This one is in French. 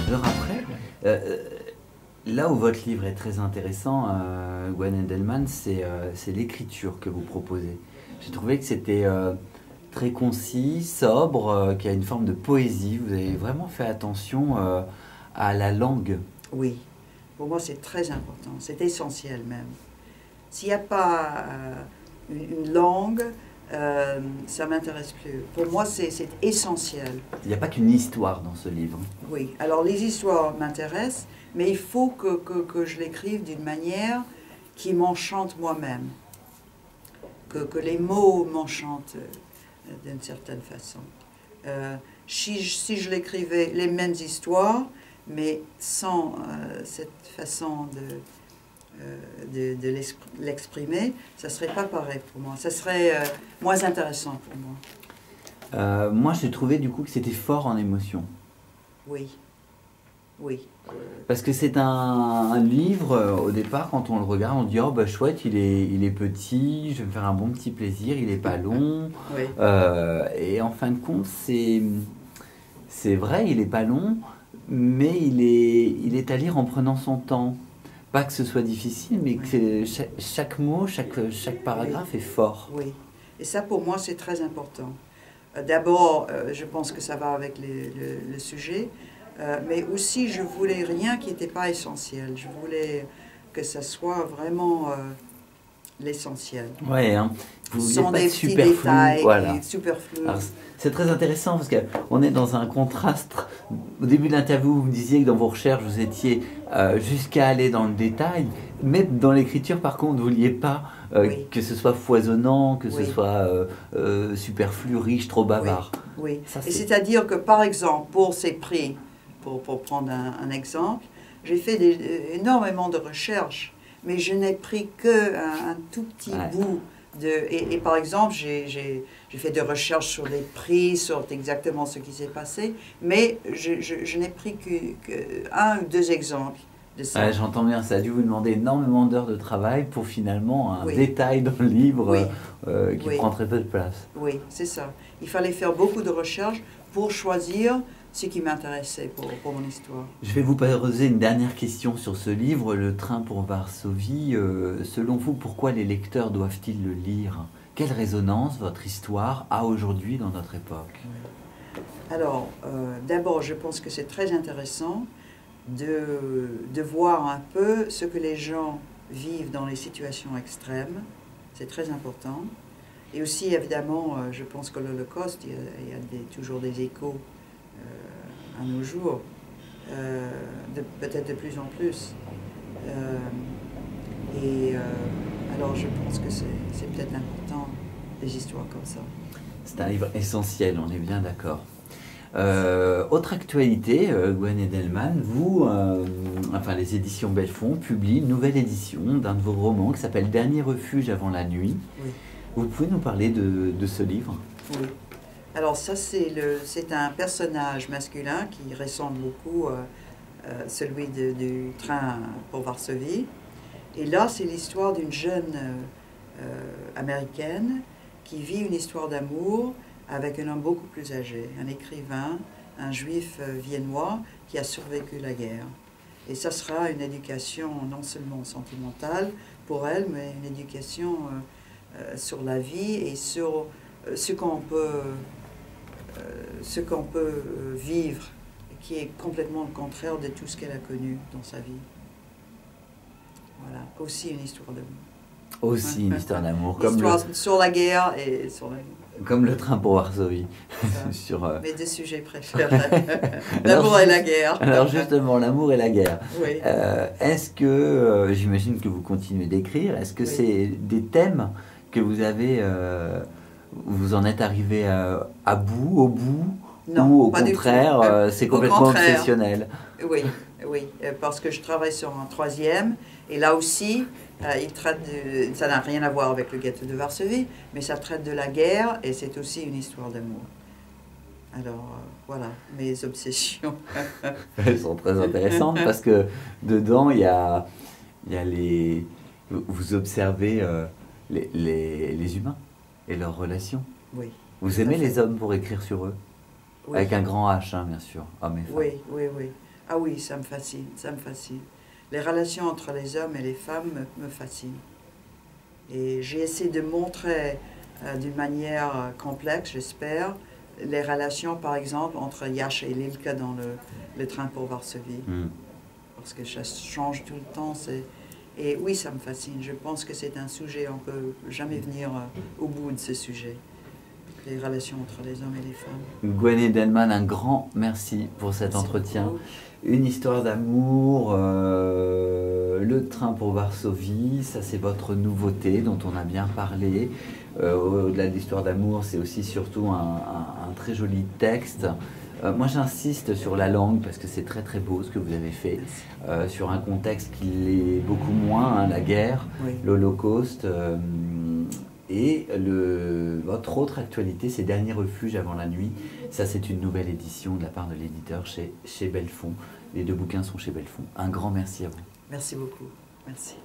Alors après, là où votre livre est très intéressant, Gwen Edelman, c'est l'écriture que vous proposez. J'ai trouvé que c'était très concis, sobre, qu'il y a une forme de poésie. Vous avez vraiment fait attention à la langue. Oui, pour moi c'est très important, c'est essentiel même. S'il n'y a pas une langue, ça ne m'intéresse plus. Pour moi c'est essentiel. Il n'y a pas qu'une histoire dans ce livre. Oui, alors les histoires m'intéressent, mais il faut que je l'écrive d'une manière qui m'enchante moi-même. Que les mots m'enchantent d'une certaine façon. Si je l'écrivais les mêmes histoires, mais sans cette façon de l'exprimer, ça ne serait pas pareil pour moi. Ça serait moins intéressant pour moi. Moi, j'ai trouvé du coup que c'était fort en émotion. Oui, oui. Parce que c'est un livre, au départ, quand on le regarde, on dit « Oh, bah chouette, il est petit, je vais me faire un bon petit plaisir, il n'est pas long. Oui. » Et en fin de compte, c'est vrai, il n'est pas long, mais il est à lire en prenant son temps. Pas que ce soit difficile, mais que chaque mot, chaque paragraphe est fort. Oui, et ça pour moi c'est très important. D'abord, je pense que ça va avec le sujet, mais aussi je voulais rien qui n'était pas essentiel. Je voulais que ça soit vraiment l'essentiel. Ouais, hein. Vous vouliez Sans pas des de petits superflu, détails, voilà. superflus. Alors, c'est très intéressant parce qu'on est dans un contraste. Au début de l'interview, vous me disiez que dans vos recherches, vous étiez jusqu'à aller dans le détail, mais dans l'écriture, par contre, vous ne vouliez pas Oui. que ce soit foisonnant, que ce Oui. soit superflu, riche, trop bavard. Oui, Ça, et c'est-à-dire que par exemple, pour ces prix, pour prendre un exemple, j'ai fait énormément de recherches, mais je n'ai pris qu'un tout petit bout. Et par exemple, j'ai fait des recherches sur les prix, sur exactement ce qui s'est passé, mais je n'ai pris qu'un ou deux exemples de ça. Ouais, j'entends bien, ça a dû vous demander énormément d'heures de travail pour finalement un détail dans le livre qui prend très peu de place. Oui, c'est ça. Il fallait faire beaucoup de recherches pour choisir ce qui m'intéressait pour mon histoire. Je vais vous poser une dernière question sur ce livre, Le train pour Varsovie. Selon vous, pourquoi les lecteurs doivent-ils le lire? Quelle résonance votre histoire a aujourd'hui dans notre époque? Alors, d'abord, je pense que c'est très intéressant de voir un peu ce que les gens vivent dans les situations extrêmes. C'est très important. Et aussi, évidemment, je pense que l'Holocauste, il y a toujours des échos à nos jours, peut-être de plus en plus. Alors, je pense que c'est peut-être important, des histoires comme ça. C'est un livre essentiel, on est bien d'accord. Autre actualité, Gwen Edelman, vous, enfin les éditions Belfond, publient une nouvelle édition d'un de vos romans qui s'appelle Dernier refuge avant la nuit. Oui. Vous pouvez nous parler de ce livre? Oui. Alors ça, c'est un personnage masculin qui ressemble beaucoup à celui du train pour Varsovie. Et là, c'est l'histoire d'une jeune américaine qui vit une histoire d'amour avec un homme beaucoup plus âgé, un écrivain, un juif viennois qui a survécu la guerre. Et ça sera une éducation non seulement sentimentale pour elle, mais une éducation sur la vie et sur ce qu'on peut vivre, qui est complètement le contraire de tout ce qu'elle a connu dans sa vie. Voilà, aussi une histoire d'amour. Aussi une histoire d'amour. Sur la guerre et sur la vie. Comme Le train pour Varsovie. Mes deux sujets préférés, l'amour et la guerre. Alors justement, l'amour et la guerre. Oui. Est-ce que, j'imagine que vous continuez d'écrire, est-ce que c'est des thèmes que vous avez, vous en êtes arrivé au bout, non, ou au contraire, c'est complètement obsessionnel? Oui, parce que je travaille sur un troisième, et là aussi, il traite ça n'a rien à voir avec le ghetto de Varsovie, mais ça traite de la guerre, et c'est aussi une histoire d'amour. Alors, voilà, mes obsessions. Elles sont très intéressantes, parce que dedans, il y a vous observez les humains et leurs relations. Oui. Vous aimez les hommes pour écrire sur eux? Oui. Avec un grand H, hein, bien sûr, hommes et femmes. Oui. Ah oui, ça me fascine, ça me fascine. Les relations entre les hommes et les femmes me fascinent. Et j'ai essayé de montrer d'une manière complexe, j'espère, les relations, par exemple, entre Yash et Lilka dans le train pour Varsovie. Parce que ça change tout le temps. Et oui, ça me fascine. Je pense que c'est un sujet, on ne peut jamais venir au bout de ce sujet. Les relations entre les hommes et les femmes. Gwen Edelman, un grand merci pour cet entretien. Une histoire d'amour, le train pour Varsovie, ça c'est votre nouveauté dont on a bien parlé. Au-delà de l'histoire d'amour, c'est aussi surtout un très joli texte. Moi j'insiste sur la langue parce que c'est très très beau ce que vous avez fait, sur un contexte qui l'est beaucoup moins, hein, la guerre, oui. L'Holocauste. Et votre autre actualité, c'est Dernier refuge avant la nuit. Ça, c'est une nouvelle édition de la part de l'éditeur chez Belfond. Les 2 bouquins sont chez Belfond. Un grand merci à vous. Merci beaucoup. Merci.